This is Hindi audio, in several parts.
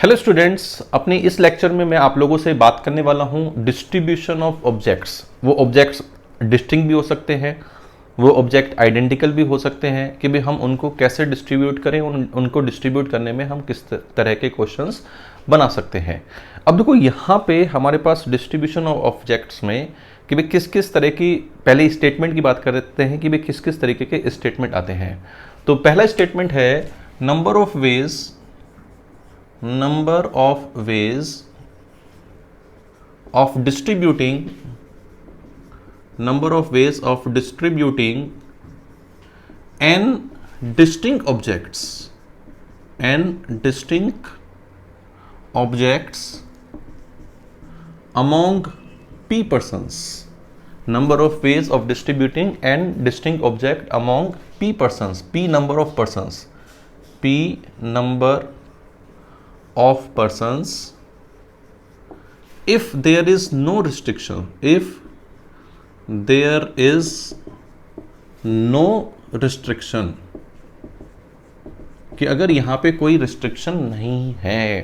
हेलो स्टूडेंट्स, अपने इस लेक्चर में मैं आप लोगों से बात करने वाला हूं डिस्ट्रीब्यूशन ऑफ ऑब्जेक्ट्स। वो ऑब्जेक्ट्स डिस्टिंक्ट भी हो सकते हैं, वो ऑब्जेक्ट आइडेंटिकल भी हो सकते हैं कि भाई हम उनको कैसे डिस्ट्रीब्यूट करें, उनको डिस्ट्रीब्यूट करने में हम किस तरह के क्वेश्चंस बना सकते हैं। अब देखो यहाँ पे हमारे पास डिस्ट्रीब्यूशन ऑफ ऑब्जेक्ट्स में कि भाई किस किस तरह की, पहले स्टेटमेंट की बात करते हैं कि भाई किस किस तरीके के स्टेटमेंट आते हैं। तो पहला स्टेटमेंट है number of veg of distributing n distinct objects among p persons. Number of ways of distributing n distinct object among p persons. P number of persons if there is no restriction, कि अगर यहाँ पे कोई रिस्ट्रिक्शन नहीं है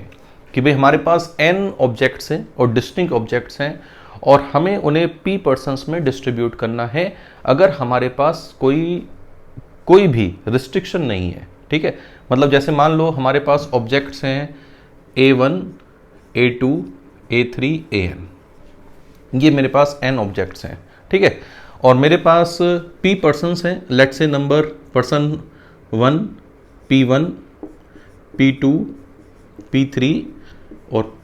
कि भाई हमारे पास n ऑब्जेक्ट्स हैं और डिस्टिंक्ट ऑब्जेक्ट्स हैं और हमें उन्हें p पर्सन्स में डिस्ट्रीब्यूट करना है, अगर हमारे पास कोई भी रिस्ट्रिक्शन नहीं है। ठीक है, मतलब जैसे मान लो हमारे पास ऑब्जेक्ट्स हैं A1, A2, A3, AN, ये मेरे पास n ऑब्जेक्ट्स हैं। ठीक है, और मेरे पास p पर्सन्स हैं, let's say number person 1, P1, P2, P3 और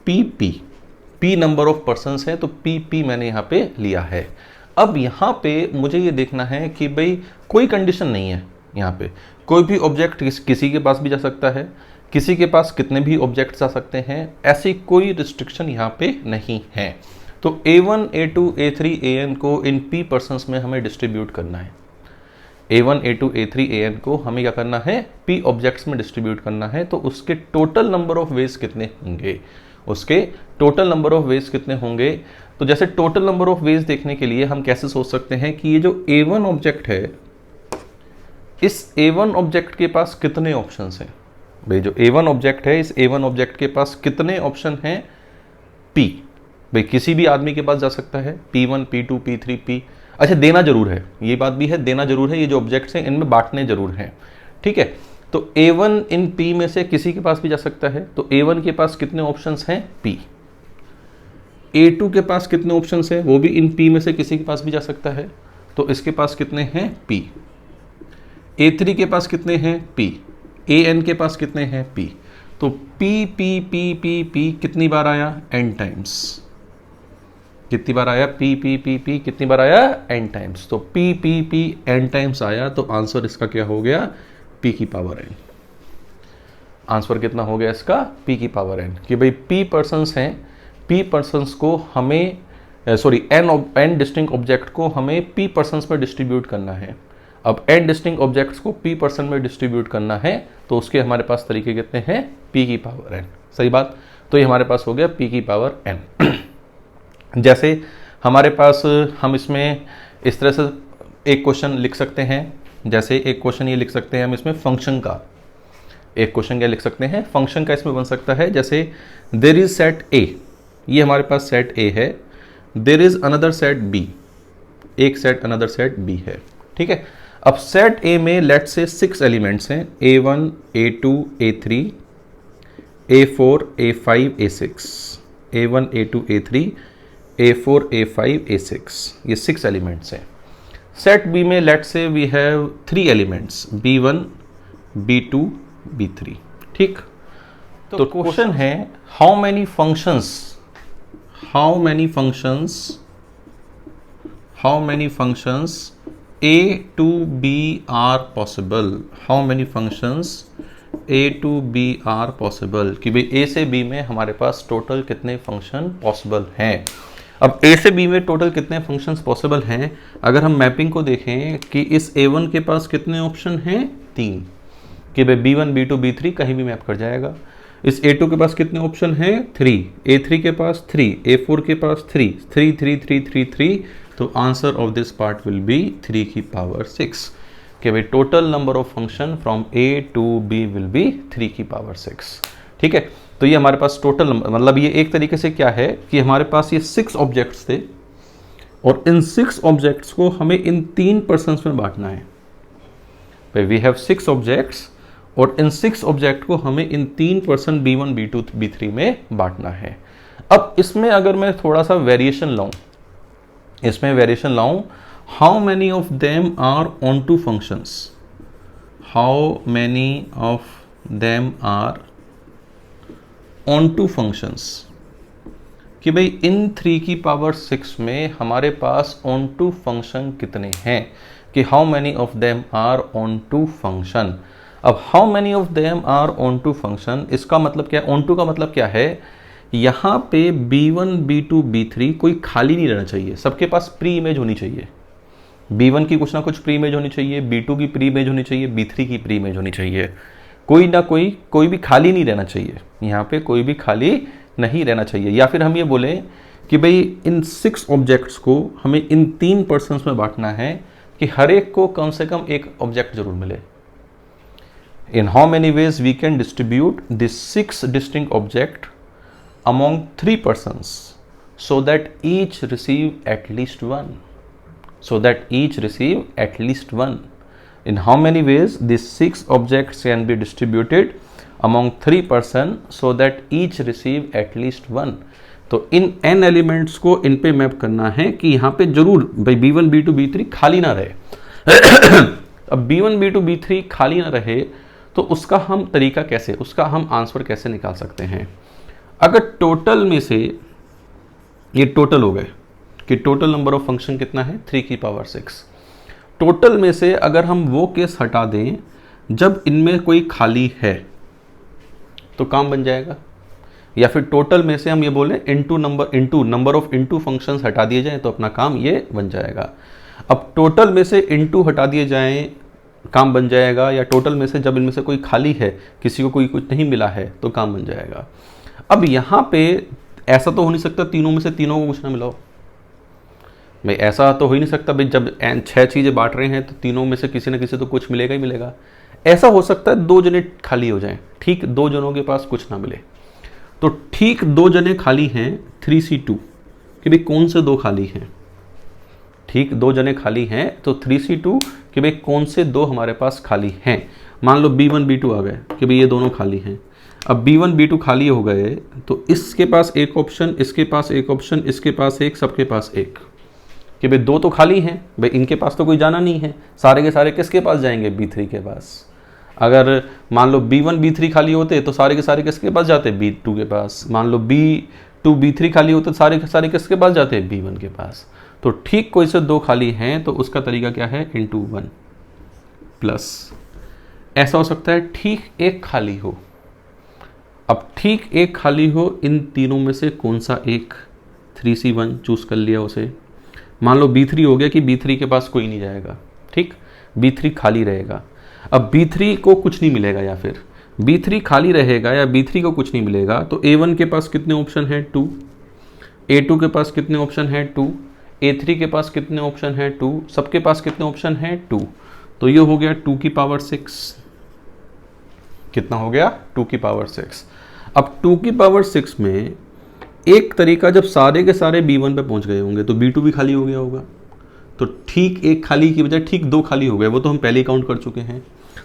P नंबर ऑफ पर्सन्स हैं, तो P मैंने यहाँ पे लिया है। अब यहाँ पे मुझे ये देखना है कि भाई कोई कंडीशन नहीं है, यहाँ पे कोई भी ऑब्जेक्ट किसी के पास भी जा सकता है, किसी के पास कितने भी ऑब्जेक्ट्स आ सकते हैं, ऐसी कोई रिस्ट्रिक्शन यहाँ पे नहीं है। तो A1, A2, A3, AN को इन P पर्सन्स में हमें डिस्ट्रीब्यूट करना है। A1, A2, A3, AN को हमें क्या करना है, P ऑब्जेक्ट्स में डिस्ट्रीब्यूट करना है। तो उसके टोटल नंबर ऑफ वेज कितने होंगे, तो जैसे टोटल नंबर ऑफ वेज देखने के लिए हम कैसे सोच सकते हैं कि ये जो A1 ऑब्जेक्ट है, इस A1 ऑब्जेक्ट के पास कितने ऑप्शंस हैं। भाई जो A1 ऑब्जेक्ट है, इस A1 ऑब्जेक्ट के पास कितने ऑप्शन हैं, P। भाई किसी भी आदमी के पास जा सकता है, P1, P2, P3, P। अच्छा, देना जरूर है, ये बात भी है, देना जरूर है, ये जो ऑब्जेक्ट्स हैं इनमें बांटने जरूर हैं। ठीक है, तो A1 इन P में से किसी के पास भी जा सकता है। तो A1 के पास कितने ऑप्शंस हैं, P। A2 के पास कितने ऑप्शंस हैं, वो भी इन P में से किसी के पास भी जा सकता है, तो इसके पास कितने हैं, P। A3 के पास कितने हैं, P। AN के पास कितने हैं, P। तो P कितनी बार आया, n टाइम्स। कितनी बार आया, P कितनी बार आया, n टाइम्स। तो P n टाइम्स आया, तो आंसर इसका क्या हो गया, P की पावर n। आंसर कितना हो गया इसका, P की पावर n। कि भाई P पर्सन्स हैं, P पर्सन्स को हमें n डिस्टिंक्ट ऑब्जेक्ट को हमें P पर्सन्स में डिस्ट्रीब्यूट करना है। अब n डिस्टिंक्ट ऑब्जेक्ट्स को P पर्सन में डिस्ट्रीब्यूट करना है, तो उसके हमारे पास तरीके कितने हैं, P की पावर n। सही बात, तो ये हमारे पास हो गया P की पावर n। जैसे हमारे पास, हम इसमें इस तरह से एक क्वेश्चन लिख सकते हैं, जैसे एक क्वेश्चन ये लिख सकते हैं हम इसमें फंक्शन का। एक क्वेश्चन क्या लिख सकते हैं, फंक्शन का इसमें बन सकता है, जैसे देयर इज सेट A, ये हमारे पास सेट A है, there is another set B, एक सेट अनदर सेट B है। ठीक है, अब सेट A में लेट से 6 एलिमेंट्स हैं, A1, A2, A3, A4, A5, A6, A1, A2, A3, A4, A5, A6, ये 6 एलिमेंट्स हैं। सेट B में let's say we have 3 elements, B1, B2, B3। ठीक, तो क्वेश्चन है how many functions A to B are possible, how many functions A to B are possible, कि भाई A से B में हमारे पास टोटल कितने फंक्शन पॉसिबल हैं। अब A से B में टोटल कितने फंक्शंस पॉसिबल हैं, अगर हम मैपिंग को देखें कि इस A1 के पास कितने ऑप्शन हैं, 3, कि भाई B1, B2, B3 कहीं भी मैप कर जाएगा। इस A2 के पास कितने ऑप्शन हैं, 3, A3 के पास 3, A4 के पास 3, 3, 3, 3, 3, 3, तो answer of this part will be 3 की पावर 6 कि भाई total number of function from A to B will be 3 की पावर 6। ठीक है, तो ये हमारे पास टोटल मतलब ये एक तरीके से क्या है कि हमारे पास ये 6 ऑब्जेक्ट्स थे और इन 6 ऑब्जेक्ट्स को हमें इन 3 पर्सन्स में बांटना है। वी हैव 6 ऑब्जेक्ट्स और इन 6 ऑब्जेक्ट को हमें इन 3 पर्सन B1 B2 B3 में बांटना है। अब इसमें अगर मैं थोड़ा सा वेरिएशन लाऊं, इसमें वेरिएशन लाऊं, how many of them are onto functions, how many of them are onto functions, कि भाई इन 3 की पावर 6 में हमारे पास ऑन टू फंक्शन कितने हैं, कि how many of them are onto function. अब how many of them are onto function, इसका मतलब क्या है, ऑन टू का मतलब क्या है, यहाँ पे B1 B2 B3 कोई खाली नहीं रहना चाहिए, सबके पास प्री इमेज होनी चाहिए। B1 की कुछ ना कुछ प्री इमेज होनी चाहिए, B2 की प्री इमेज होनी चाहिए, B3 की प्री इमेज होनी चाहिए, कोई ना कोई भी खाली नहीं रहना चाहिए, यहाँ पे कोई भी खाली नहीं रहना चाहिए। या फिर हम ये बोलें कि भाई इन 6 ऑब्जेक्ट्स को हमें इन 3 पर्सन्स में बांटना है कि हर एक को कम से कम एक ऑब्जेक्ट जरूर मिले। In how many ways we can distribute these 6 distinct objects among 3 persons so that each receive at least one, so that each receive at least one. In how many ways these 6 objects can be distributed among 3 persons so that each receive at least one. तो इन n एलिमेंट्स को इन पे मैप करना है कि यहाँ पे जरूर भाई B1 B2 B3 खाली ना रहे। अब B1 B2 B3 खाली ना रहे तो उसका हम तरीका कैसे, उसका हम आंसर कैसे निकाल सकते हैं। अगर टोटल में से ये टोटल हो गए कि टोटल नंबर ऑफ फंक्शन कितना है 3 की पावर 6, टोटल में से अगर हम वो केस हटा दें जब इनमें कोई खाली है तो काम बन जाएगा। या फिर टोटल में से हम ये बोलें into number of into functions हटा दिए जाएं तो अपना काम ये बन जाएगा। अब टोटल में से इनटू हटा दिए जाएं काम बन जाएगा, या टोटल में से जब इनमें से कोई खाली है, किसी को कोई कुछ नहीं मिला है तो काम बन जाएगा। अब यहाँ पे ऐसा तो हो नहीं सकता तीनों में से तीनों को कुछ ना मिला हो, भाई ऐसा तो हो ही नहीं सकता भाई जब 6 चीज़ें बांट रहे हैं तो तीनों में से किसी न किसी तो कुछ मिलेगा ही मिलेगा। ऐसा हो सकता है 2 जने खाली हो जाएं, ठीक 2 जनों के पास कुछ ना मिले, तो ठीक 2 जने खाली हैं 3C2 कि भाई कौन से 2 खाली हैं, ठीक 2 जने खाली हैं तो 3C2 कि भाई कौन से 2 हमारे पास खाली हैं। मान लो B1 B2 आ गए कि भाई ये दोनों खाली हैं। अब B1 B2 खाली हो गए तो इसके पास एक ऑप्शन, इसके पास एक ऑप्शन, इसके पास एक, सबके पास एक, कि भाई 2 तो खाली हैं, भाई इनके पास तो कोई जाना नहीं है, सारे के सारे किसके पास जाएंगे B3 के पास। अगर मान लो B1 B3 खाली होते तो सारे के सारे किसके पास जाते B2 के पास। मान लो B2 B3 खाली होते तो सारे के सारे किसके पास जाते B1 के पास। तो ठीक कोई से 2 खाली हैं तो उसका तरीका क्या है इनटू 1 प्लस, ऐसा हो सकता है ठीक 1 खाली हो। अब ठीक 1 खाली हो, इन तीनों में से कौन सा एक 3C1 चूज कर लिया उसे। मान लो B3 हो गया कि B3 के पास कोई नहीं जाएगा, ठीक B3 खाली रहेगा। अब B3 को कुछ नहीं मिलेगा या फिर B3 खाली रहेगा या B3 को कुछ नहीं मिलेगा तो A1 के पास कितने ऑप्शन है 2, A2 के पास कितने ऑप्शन है 2, A3 के पास कितने ऑप्शन है 2, सबके पास कितने ऑप्शन है 2। तो ये हो गया 2 की पावर 6, कितना हो गया 2 की पावर 6। अब 2 की पावर 6 में एक तरीका, जब सारे के सारे B1 पे पहुंच गए होंगे तो B2 भी खाली हो गया होगा, तो ठीक 1 खाली की बजाय ठीक 2 खाली हो गए, वो तो हम पहले ही काउंट कर चुके हैं।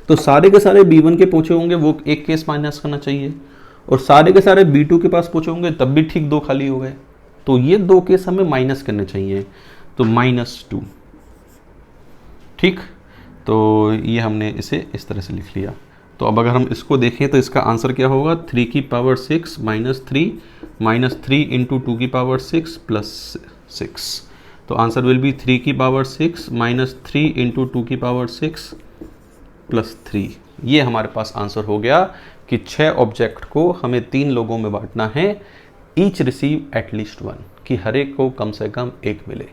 तो सारे के सारे B1 के पहुंचे होंगे, वो एक केस माइनस करना चाहिए, और सारे के सारे B2 के पास पहुंचे होंगे तब भी ठीक 2 खाली हो गए, तो ये 2 केस हमें माइनस करने चाहिए, तो -2, ठीक। तो ये हमने इसे इस तरह से लिख लिया। तो अब अगर हम इसको देखें तो इसका आंसर क्या होगा 3 की पावर 6 -3 इंटू 2 की पावर 6 प्लस 6। तो आंसर विल बी 3 की पावर 6 -3 इंटू 2 की पावर 6 प्लस 3। ये हमारे पास आंसर हो गया कि 6 ऑब्जेक्ट को हमें 3 लोगों में बांटना है, ईच रिसीव एटलीस्ट 1, कि हर एक को कम से कम 1 मिले,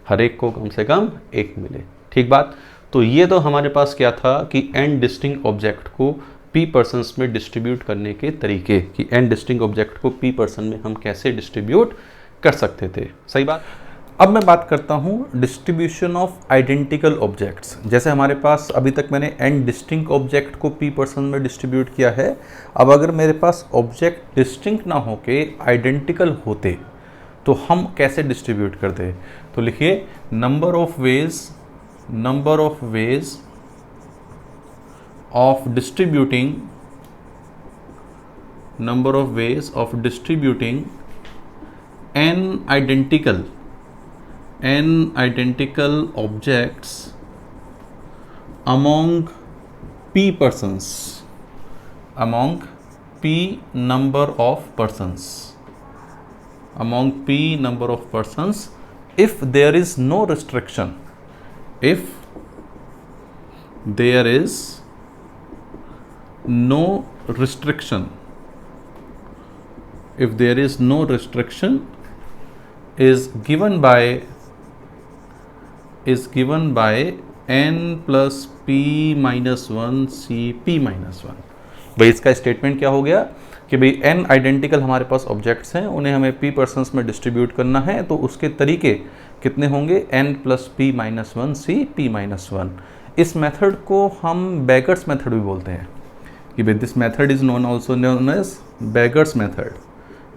हर एक को कम से कम 1 मिले, ठीक बात। तो ये तो हमारे पास क्या था कि n डिस्टिंक्ट ऑब्जेक्ट को p पर्सन्स में डिस्ट्रीब्यूट करने के तरीके, कि n डिस्टिंक्ट ऑब्जेक्ट को p पर्सन में हम कैसे डिस्ट्रीब्यूट कर सकते थे, सही बात। अब मैं बात करता हूँ डिस्ट्रीब्यूशन ऑफ आइडेंटिकल ऑब्जेक्ट्स। जैसे हमारे पास अभी तक मैंने n डिस्टिंक्ट ऑब्जेक्ट को p पर्सन में डिस्ट्रीब्यूट किया है। अब अगर मेरे पास ऑब्जेक्ट डिस्टिंक्ट ना होके आइडेंटिकल होते तो हम कैसे डिस्ट्रीब्यूट करते? तो लिखिए number of ways of distributing n identical objects among p persons, among p number of persons, if there is no restriction, if there is no restriction is given by n plus p minus 1 c p minus 1। भाई इसका स्टेटमेंट क्या हो गया कि भाई n आइडेंटिकल हमारे पास ऑब्जेक्ट्स हैं, उन्हें हमें p पर्सन्स में डिस्ट्रीब्यूट करना है, तो उसके तरीके कितने होंगे? n plus p minus 1 c p minus 1। इस मेथड को हम बेगर्स मेथड भी बोलते हैं कि भाई this method is also known as beggars method,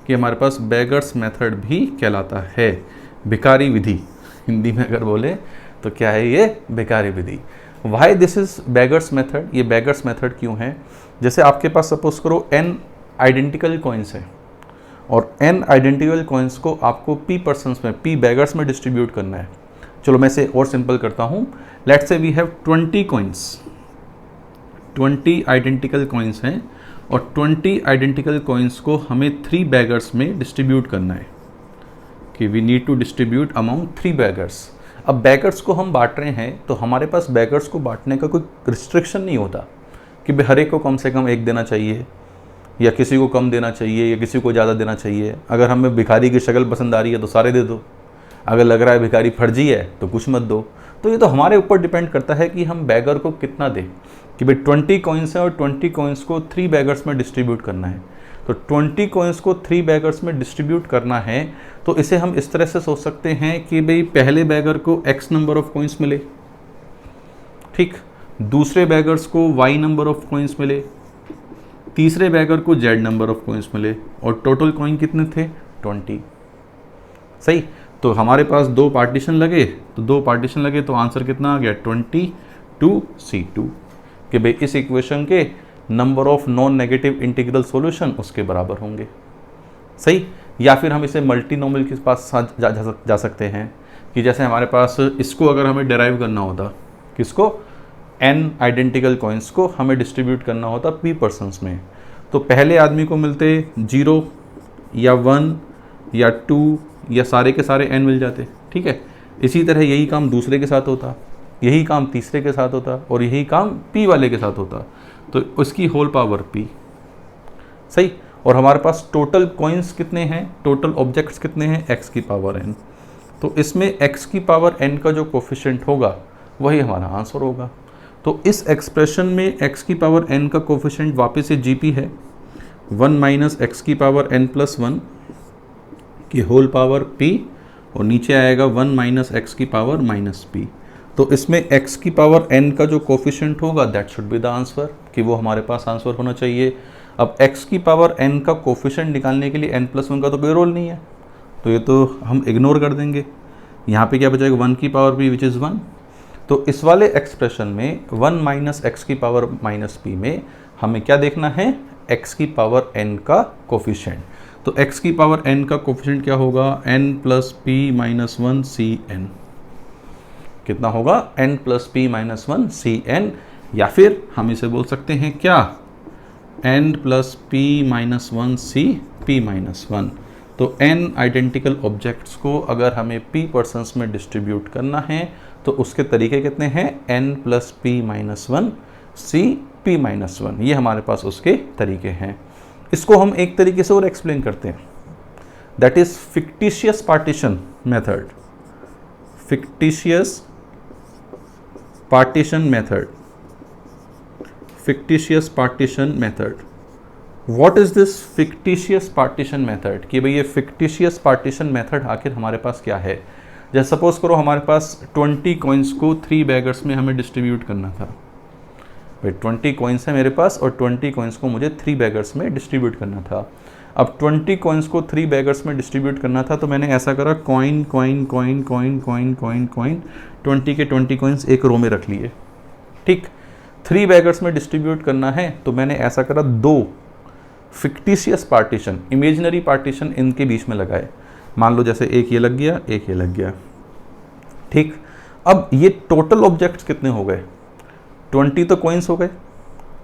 कि हमारे पास बेगर्स मेथड भी कहलाता है। भिखारी विधि हिंदी में अगर बोले तो क्या है ये? भिखारी विधि। Why this is beggar's method? ये बेगर्स मेथड क्यों है? जैसे आपके पास सपोज करो n आइडेंटिकल कॉइन्स है और n आइडेंटिकल कॉइन्स को आपको p पर्सन्स में, p बेगर्स में डिस्ट्रीब्यूट करना है। चलो मैं इसे और सिंपल करता हूँ। Let's say we have 20 coins, 20 identical coins हैं और 20 आइडेंटिकल कॉइन्स को हमें 3 बेगर्स में डिस्ट्रीब्यूट करना है कि we need to distribute among 3 beggars. अब बेगर्स को हम बांट रहे हैं तो हमारे पास बेगर्स को बांटने का कोई रिस्ट्रिक्शन नहीं होता कि भाई हर एक को कम से कम 1 देना चाहिए या किसी को कम देना चाहिए या किसी को ज़्यादा देना चाहिए। अगर हमें भिखारी की शक्ल पसंद आ रही है तो सारे दे दो, अगर लग रहा है भिखारी फर्जी है तो कुछ मत दो। तो ये तो हमारे ऊपर डिपेंड करता है कि हम बेगर को कितना दें, कि भाई 20 कॉइन्स हैं और 20 कॉइन्स को 3 बेगर्स में डिस्ट्रीब्यूट करना है। तो 20 कॉइन्स को 3 बेगर्स में डिस्ट्रीब्यूट करना है तो इसे हम इस तरह से सोच सकते हैं कि भाई पहले बेगर को x नंबर ऑफ कॉइन्स मिले, ठीक, दूसरे बेगर्स को y नंबर ऑफ कॉइन्स मिले, तीसरे बेगर को z नंबर ऑफ कॉइन्स मिले और टोटल कॉइन कितने थे? 20। सही। तो हमारे पास 2 पार्टीशन लगे, तो 2 पार्टीशन लगे तो आंसर कितना आ गया? 22C2। कि भाई इस इक्वेशन के number of non negative integral solution उसके बराबर होंगे। सही। या फिर हम इसे मल्टीनोमियल के पास जा सकते हैं कि जैसे हमारे पास इसको अगर हमें डेराइव करना होता, किसको? n आइडेंटिकल कॉइन्स को हमें डिस्ट्रीब्यूट करना होता p पर्सन्स में, तो पहले आदमी को मिलते 0 या 1 या 2 या सारे के सारे n मिल जाते, ठीक है। इसी तरह यही काम दूसरे के साथ होता, यही काम तीसरे के साथ होता और यही काम p वाले के साथ होता, तो उसकी होल पावर p। सही। और हमारे पास टोटल कॉइन्स कितने हैं, टोटल ऑब्जेक्ट्स कितने हैं? x की पावर n। तो इसमें x की पावर n का जो कोफिशिएंट होगा वही हमारा आंसर होगा। तो इस एक्सप्रेशन में x की पावर n का कोफिशिएंट वापस से gp है, 1 माइनस x की पावर n प्लस 1 की होल पावर p और नीचे आएगा 1 माइनस x की पावर माइनस p। तो इसमें x की पावर n का जो कोफिशिएंट होगा that should be the answer, कि वो हमारे पास आंसर होना चाहिए। अब x की पावर n का कोफिशिएंट निकालने के लिए n प्लस 1 का तो कोई रोल नहीं है, तो ये तो हम इग्नोर कर देंगे। यहाँ पे क्या बचेगा? 1 की पावर p विच इज़ 1। तो इस वाले एक्सप्रेशन में 1 माइनस एक्स की पावर माइनस p में हमें क्या देखना है? x की पावर n का कोफिशिएंट। तो x की पावर n का कोफिशिएंट क्या होगा? n plus p minus 1 cn। कितना होगा? n plus p minus 1 cn, या फिर हम इसे बोल सकते हैं क्या? n plus p minus 1 c p minus 1। तो n आइडेंटिकल ऑब्जेक्ट्स को अगर हमें p पर्सन्स में डिस्ट्रीब्यूट करना है तो उसके तरीके कितने हैं? n plus p minus 1 c p minus 1, ये हमारे पास उसके तरीके हैं। इसको हम एक तरीके से और एक्सप्लेन करते हैं, that is fictitious partition method. Fictitious partition method, fictitious partition method। what is this fictitious partition method? कि भाई ये fictitious partition method आखिर हमारे पास क्या है? जैसे सपोज करो हमारे पास 20 कॉइन्स को 3 बैगर्स में हमें डिस्ट्रीब्यूट करना था। भाई 20 कॉइन्स है मेरे पास और 20 कॉइन्स को मुझे 3 बैगर्स में डिस्ट्रीब्यूट करना था। अब 20 कॉइन्स को 3 बैगर्स में डिस्ट्रीब्यूट करना था तो मैंने ऐसा करा, coin coin coin coin coin coin coin 20 के 20 कॉइन्स एक रो में रख लिए। ठीक, 3 बैगर्स में डिस्ट्रीब्यूट करना है तो मैंने ऐसा करा, 2 फिक्टिशियस पार्टीशन, इमेजिनरी पार्टीशन इनके बीच में लगाए। मान लो जैसे एक ये लग गया, एक ये लग गया। ठीक, अब ये टोटल ऑब्जेक्ट्स कितने हो गए? 20 तो कॉइन्स हो गए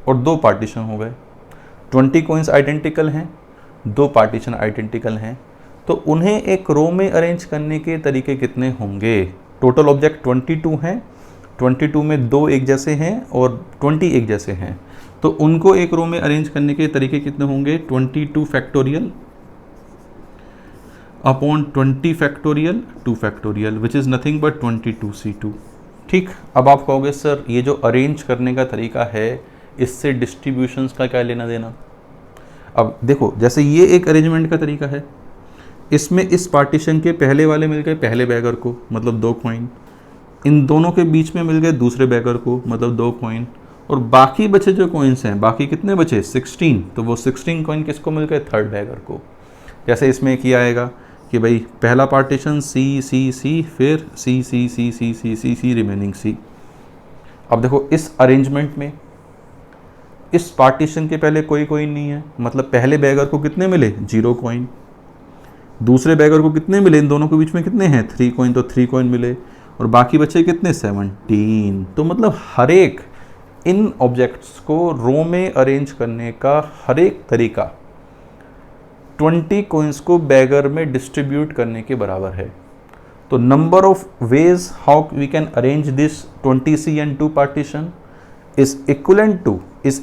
और 2 पार्टीशन हो गए। 20 कॉइन्स आइडेंटिकल हैं, 2 पार्टीशन आइडेंटिकल हैं, तो उन्हें एक रो में अरेंज करने के तरीके कितने होंगे? टोटल ऑब्जेक्ट 22 हैं, 22 में 2 एक जैसे हैं और 20 एक जैसे हैं, तो उनको एक रो में अरेंज करने के तरीके कितने होंगे? 22 factorial upon 20 factorial 2 factorial which is nothing but 22c2। ठीक, अब आप कहोगे सर ये जो अरेंज करने का तरीका है इससे डिस्ट्रीब्यूशंस का क्या लेना देना? अब देखो, जैसे ये एक अरेंजमेंट का तरीका है, इसमें इस पार्टीशन के पहले वाले मिल गए पहले बैगर को, मतलब 2 कॉइन, इन दोनों के बीच में मिल गए दूसरे बैगर को, मतलब 2 कॉइन, और बाकी बचे जो कॉइन्स हैं, बाकी कितने बचे? 16, तो वो 16 कॉइन किसको मिल गए? थर्ड बैगर को। जैसे इसमें किया आएगा कि भाई पहला पार्टीशन सी सी सी, फिर सी सी सी सी सी सी सी रिमेनिंग सी। अब देखो इस अरेंजमेंट में इस पार्टीशन के पहले कोई कॉइन नहीं है, मतलब पहले बैगर को कितने मिले? 0 कॉइन। दूसरे बैगर को कितने मिले? इन दोनों के बीच में कितने हैं? 3 कॉइन, तो 3 कॉइन मिले, और बाकी बचे कितने? 17। तो मतलब हर एक इन ऑब्जेक्ट्स को रो में अरेंज करने का हर एक तरीका 20 कॉइन्स को बैगर में डिस्ट्रीब्यूट करने के बराबर है। तो number of ways how we can arrange this 20c and 2 partition is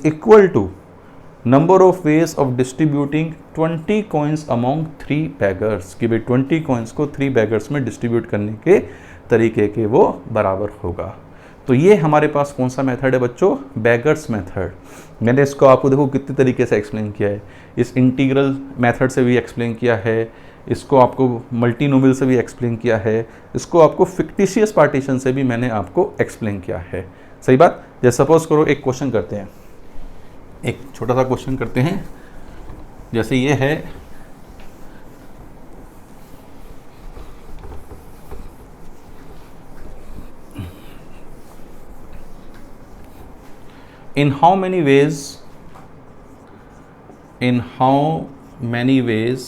equal to number of ways of distributing 20 coins among 3 beggars, कि भाई 20 coins को 3 beggars में डिस्ट्रीब्यूट करने के तरीके के वो बराबर होगा। तो ये हमारे पास कौन सा मेथड है बच्चों? Beggars method. मैंने इसको आपको देखो कितने तरीके से एक्सप्लेन किया है, इस इंटीग्रल मेथड से भी एक्सप्लेन किया है, इसको आपको मल्टीनोमियल से भी एक्सप्लेन किया है, इसको आपको फिक्टिशियस पार्टीशन से भी मैंने आपको एक्सप्लेन किया है। सही बात। जैसे सपोज करो एक क्वेश्चन करते हैं, एक छोटा सा क्वेश्चन करते हैं, जैसे ये है in how many ways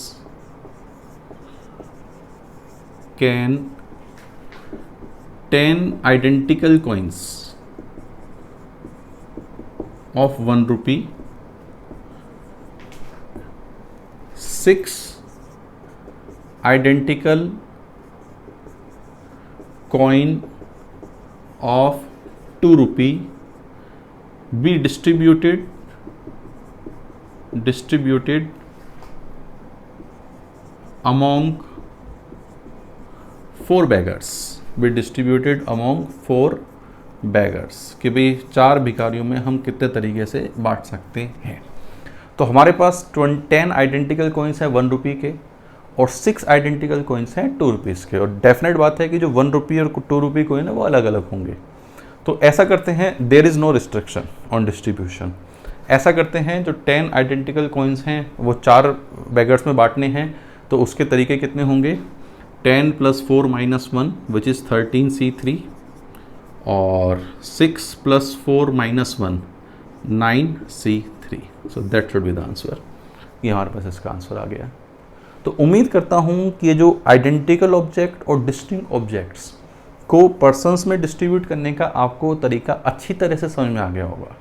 can 10 identical coins of 1 rupee, 6 identical coin of 2 rupee be distributed among 4 beggars, be distributed among 4 beggars, कि भाई 4 भिखारियों में हम कितने तरीके से बांट सकते हैं। तो हमारे पास 10 आइडेंटिकल कॉइन्स हैं 1 रुपये के और 6 आइडेंटिकल कॉइन्स हैं 2 रुपीज़ के, और डेफिनेट बात है कि जो 1 रुपये और 2 रुपये कॉइन है वो अलग अलग होंगे। तो ऐसा करते हैं, there is no restriction on distribution. ऐसा करते हैं जो 10 आइडेंटिकल कॉइन्स हैं वो 4 बेगर्स में बांटने हैं, तो उसके तरीके कितने होंगे? 10 + 4 - 1 विच इज़ 13c3, और 6 + 4 - 1 9c3। So that should be the answer. ये हमारे पास इसका आंसर आ गया। तो उम्मीद करता हूँ कि ये जो आइडेंटिकल ऑब्जेक्ट और डिस्टिंक्ट ऑब्जेक्ट्स को पर्सन्स में डिस्ट्रीब्यूट करने का आपको तरीका अच्छी तरह से समझ में आ गया होगा।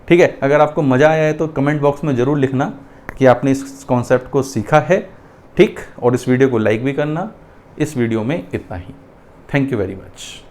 ठीक है, अगर आपको मज़ा आया है तो कमेंट बॉक्स में ज़रूर लिखना कि आपने इस कॉन्सेप्ट को सीखा है। ठीक, और इस वीडियो को लाइक भी करना। इस वीडियो में इतना ही। Thank you very much.